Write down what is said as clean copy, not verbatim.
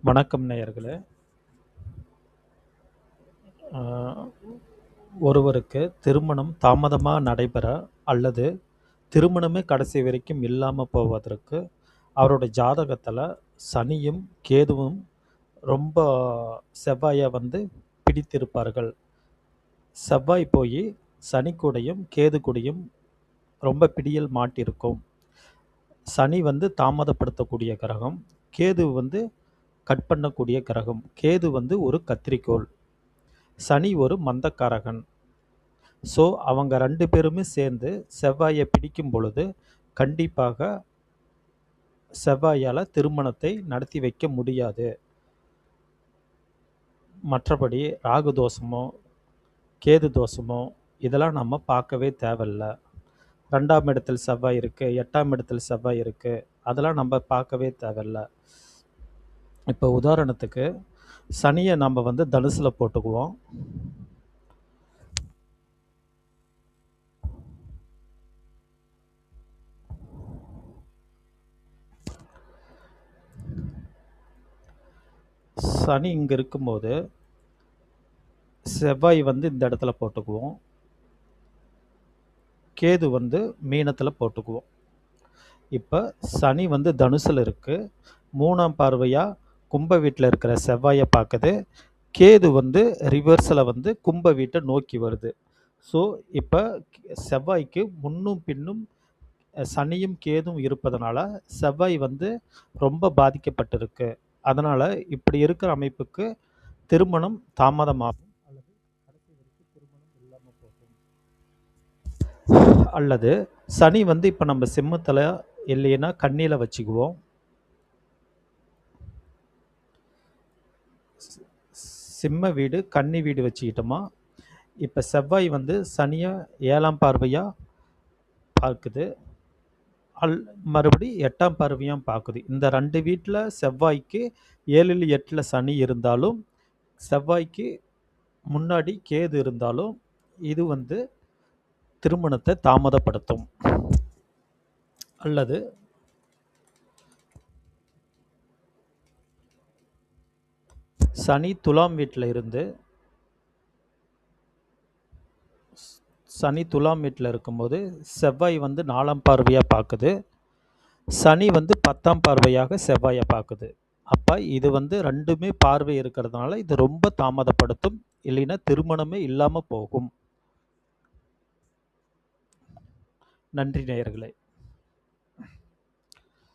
வணக்கம் நேயர்களே. அ ஒருவருக்கு திருமணம் தாமதமா நடைபெற அல்லது திருமணமே கடைசி வரைக்கும் இல்லாம போவதற்கு, அவரோட ஜாதகத்துல சனியும், கேதுவும் ரொம்ப செவ்வாய பிடித்திருப்பார்கள். செவ்வாய் போயி சனி கூடயும், கேது கூடயும் ரொம்ப பிடியில் மாட்டியிருக்கும். சனி தாமதப்படுத்தக்கூடிய கிரகம். கேது கட் பண்ணக்கூடிய கிரகம். கேது ஒரு கத்திரிக்கோல். சனி ஒரு மந்தக்காரகன். ஸோ அவங்க 2 பேருமே சேர்ந்து செவ்வாயை பிடிக்கும் பொழுது கண்டிப்பாக செவ்வாயால் திருமணத்தை நடத்தி வைக்க முடியாது. மற்றபடி ராகு தோஷமோ கேது தோஷமோ இதெல்லாம் நம்ம பார்க்கவே தேவையில்ல. 2ஆம் இடத்தில் செவ்வாய் இருக்குது, 8ஆம் இடத்தில் செவ்வாய் இருக்குது, அதெல்லாம் நம்ம பார்க்கவே தேவையில்ல. இப்போ உதாரணத்துக்கு சனியை நம்ம தனுசில் போட்டுக்குவோம். சனி இங்கே இருக்கும்போது செவ்வாய் இந்த இடத்துல போட்டுக்குவோம். கேது மீனத்தில் போட்டுக்குவோம். இப்போ சனி தனுசில் இருக்குது. 3ஆம் பார்வையாக கும்ப வீட்டில் இருக்கிற செவ்வாயை பார்க்குது. கேது ரிவர்ஸில் கும்ப வீட்டை நோக்கி வருது. ஸோ இப்போ செவ்வாய்க்கு முன்னும் பின்னும் சனியும் கேதும் இருப்பதனால செவ்வாய் ரொம்ப பாதிக்கப்பட்டிருக்கு. அதனால் இப்படி இருக்கிற அமைப்புக்கு திருமணம் தாமதமாகும் அல்லது கடைசி வரைக்கும் திருமணம் இல்லாமல் போகும். அல்லது சனி இப்போ நம்ம சிம்மத்தில் இல்லைன்னா கண்ணியில் வச்சுக்குவோம். சிம்ம வீடு கன்னி வீடு வச்சுக்கிட்டோமா, இப்போ செவ்வாய் சனியை 7ஆம் பார்வையாக பார்க்குது. மறுபடி 8ஆம் பார்வையாக பார்க்குது. இந்த 2 வீட்டில் செவ்வாய்க்கு 7ல் 8ல் சனி இருந்தாலும், செவ்வாய்க்கு முன்னாடி கேது இருந்தாலும் இது திருமணத்தை தாமதப்படுத்தும். அல்லது சனி துலாம் வீட்டில் இருந்து சனி துலாம் வீட்டில் இருக்கும்போது செவ்வாய் 4ஆம் பார்வையாக பார்க்குது. சனி 10ஆம் பார்வையாக செவ்வாயை பார்க்குது. அப்போ இது 2மே பார்வை இருக்கிறதுனால இது ரொம்ப தாமதப்படுத்தும், இல்லைன்னா திருமணமே இல்லாமல் போகும். நன்றி நேயர்களே.